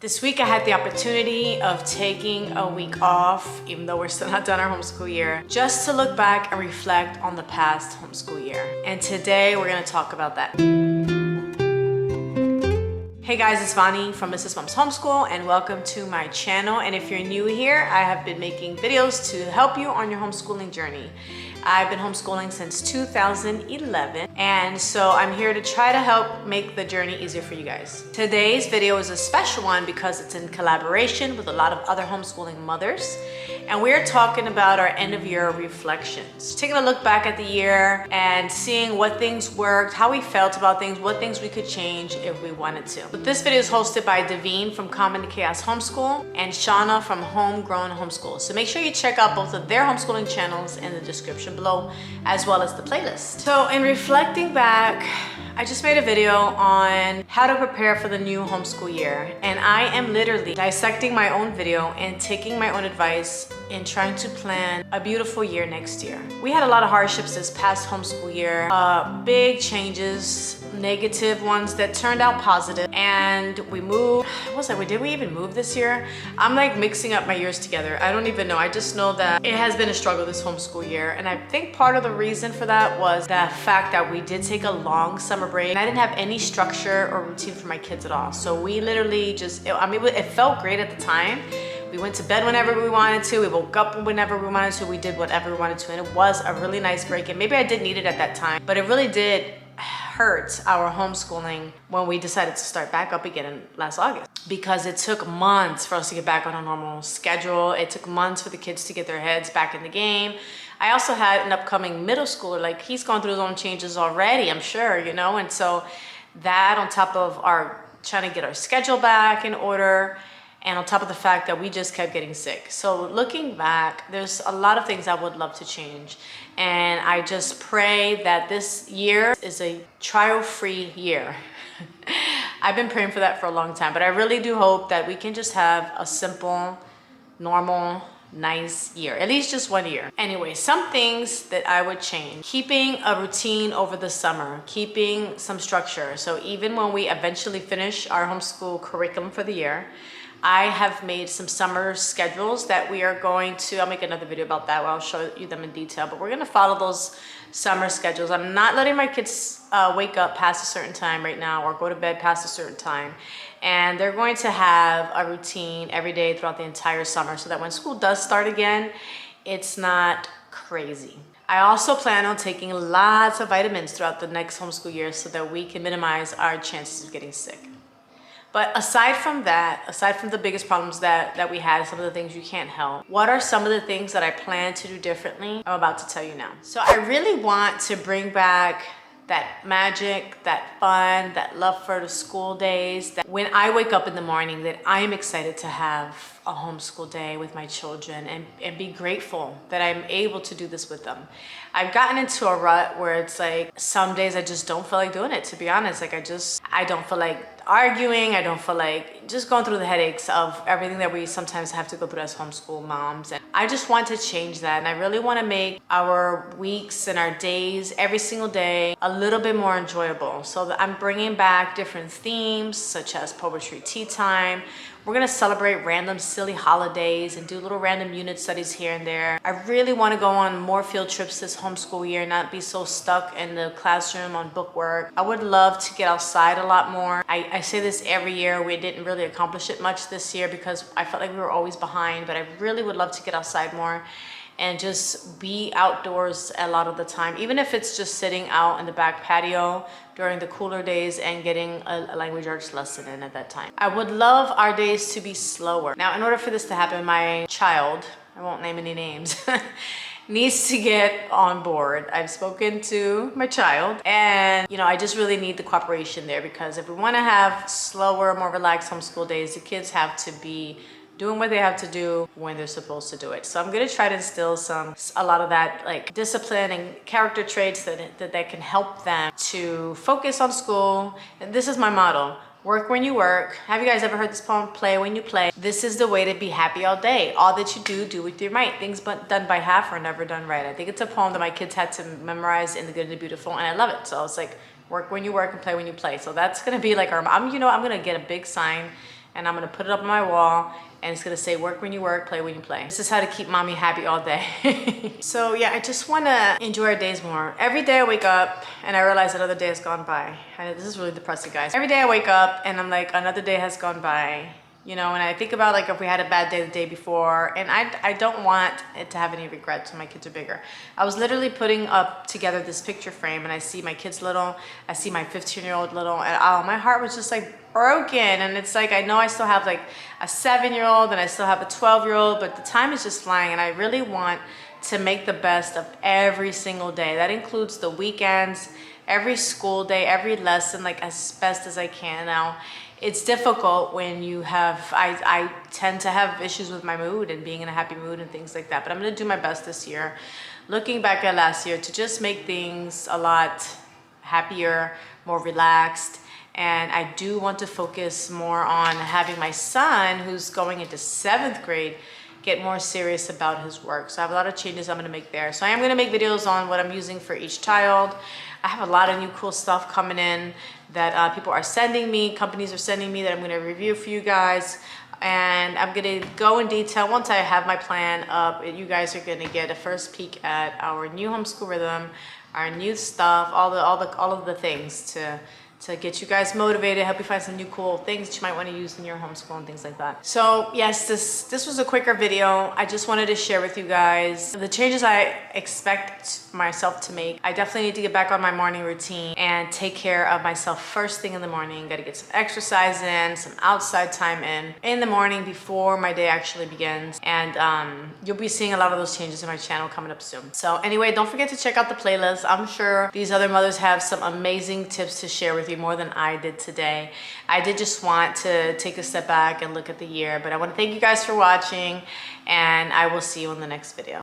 This week I had the opportunity of taking a week off, even though we're still not done our homeschool year, just to look back and reflect on the past homeschool year. And today we're gonna talk about that. Hey guys, it's Vani from Mrs. Mom's Homeschool and welcome to my channel. And if you're new here, I have been making videos to help you on your homeschooling journey. I've been homeschooling since 2011, and so I'm here to try to help make the journey easier for you guys. Today's video is a special one because it's in collaboration with a lot of other homeschooling mothers, and we're talking about our end of year reflections. Taking a look back at the year and seeing what things worked, how we felt about things, what things we could change if we wanted to. But this video is hosted by Devine from Common to Chaos Homeschool and Shauna from Homegrown Homeschool. So make sure you check out both of their homeschooling channels in the description below, as well as the playlist. So in reflecting back, I just made a video on how to prepare for the new homeschool year. And I am literally dissecting my own video and taking my own advice in trying to plan a beautiful year next year. We had a lot of hardships this past homeschool year, big changes, negative ones that turned out positive. And we moved, did we even move this year? I'm like mixing up my years together. I don't even know. I just know that it has been a struggle this homeschool year. And I think part of the reason for that was the fact that we did take a long summer break and I didn't have any structure or routine for my kids at all. So we literally just, it felt great at the time. We went to bed whenever we wanted to. We woke up whenever we wanted to. We did whatever we wanted to. And it was a really nice break. And maybe I did need it at that time, but it really did hurt our homeschooling when we decided to start back up again in last August, because it took months for us to get back on a normal schedule. It took months for the kids to get their heads back in the game. I also had an upcoming middle schooler, like he's gone through his own changes already, I'm sure, you know? And so that on top of our trying to get our schedule back in order, and on top of the fact that we just kept getting sick. So looking back, there's a lot of things I would love to change. And I just pray that this year is a trial-free year. I've been praying for that for a long time, but I really do hope that we can just have a simple, normal, nice year, at least just 1 year. Anyway, some things that I would change: keeping a routine over the summer, keeping some structure. So even when we eventually finish our homeschool curriculum for the year, I have made some summer schedules that we are going to, I'll make another video about that where I'll show you them in detail, but we're gonna follow those summer schedules. I'm not letting my kids wake up past a certain time right now or go to bed past a certain time. And they're going to have a routine every day throughout the entire summer so that when school does start again, it's not crazy. I also plan on taking lots of vitamins throughout the next homeschool year so that we can minimize our chances of getting sick. But aside from that, aside from the biggest problems that we had, some of the things you can't help, what are some of the things that I plan to do differently? I'm about to tell you now. So I really want to bring back that magic, that fun, that love for the school days, that when I wake up in the morning that I'm excited to have a homeschool day with my children and be grateful that I'm able to do this with them. I've gotten into a rut where it's like some days I just don't feel like doing it, to be honest. Like I don't feel like arguing. I don't feel like just going through the headaches of everything that we sometimes have to go through as homeschool moms. And I just want to change that. And I really want to make our weeks and our days, every single day, a little bit more enjoyable. So that I'm bringing back different themes such as poetry tea time. We're gonna celebrate random silly holidays and do little random unit studies here and there. I really wanna go on more field trips this homeschool year, not be so stuck in the classroom on book work. I would love to get outside a lot more. I say this every year. We didn't really accomplish it much this year because I felt like we were always behind, but I really would love to get outside more and just be outdoors a lot of the time, even if it's just sitting out in the back patio during the cooler days and getting a language arts lesson in at that time. I would love our days to be slower. Now, in order for this to happen, my child, I won't name any names, needs to get on board. I've spoken to my child and, you know, I just really need the cooperation there, because if we want to have slower, more relaxed homeschool days, the kids have to be doing what they have to do when they're supposed to do it. So I'm gonna try to instill a lot of that like discipline and character traits that can help them to focus on school. And this is my motto: work when you work. Have you guys ever heard this poem? Play when you play. This is the way to be happy all day. All that you do with your might. Things done by half are never done right. I think it's a poem that my kids had to memorize in The Good and the Beautiful, and I love it. So I was like, work when you work and play when you play. So that's gonna be like I'm gonna get a big sign and I'm gonna put it up on my wall, and it's gonna say work when you work, play when you play. This is how to keep mommy happy all day. So yeah, I just wanna enjoy our days more. Every day I wake up and I realize another day has gone by. And this is really depressing, guys. Every day I wake up and I'm like, another day has gone by. You know, and I think about like if we had a bad day the day before, and I don't want it to have any regrets when my kids are bigger. I was literally putting up together this picture frame, and I see my kids little, I see my 15-year-old little, and oh, my heart was just like broken. And it's like, I know I still have like a 7-year-old and I still have a 12-year-old, but the time is just flying, and I really want to make the best of every single day. That includes the weekends, every school day, every lesson, like as best as I can. Now, it's difficult when you have, I tend to have issues with my mood and being in a happy mood and things like that, but I'm gonna do my best this year, looking back at last year, to just make things a lot happier, more relaxed. And I do want to focus more on having my son, who's going into 7th grade, get more serious about his work. So I have a lot of changes I'm gonna make there. So I am gonna make videos on what I'm using for each child. I have a lot of new cool stuff coming in that people are sending me, companies are sending me, that I'm gonna review for you guys. And I'm gonna go in detail once I have my plan up. You guys are gonna get a first peek at our new homeschool rhythm, our new stuff, all of the things to get you guys motivated, help you find some new cool things that you might want to use in your homeschool and things like that. So yes, this was a quicker video. I just wanted to share with you guys the changes I expect myself to make. I definitely need to get back on my morning routine and take care of myself first thing in the morning. Got to get some exercise in, some outside time in the morning before my day actually begins. And you'll be seeing a lot of those changes in my channel coming up soon. So anyway, don't forget to check out the playlist. I'm sure these other mothers have some amazing tips to share with you, more than I did today. I did just want to take a step back and look at the year, but I want to thank you guys for watching, and I will see you in the next video.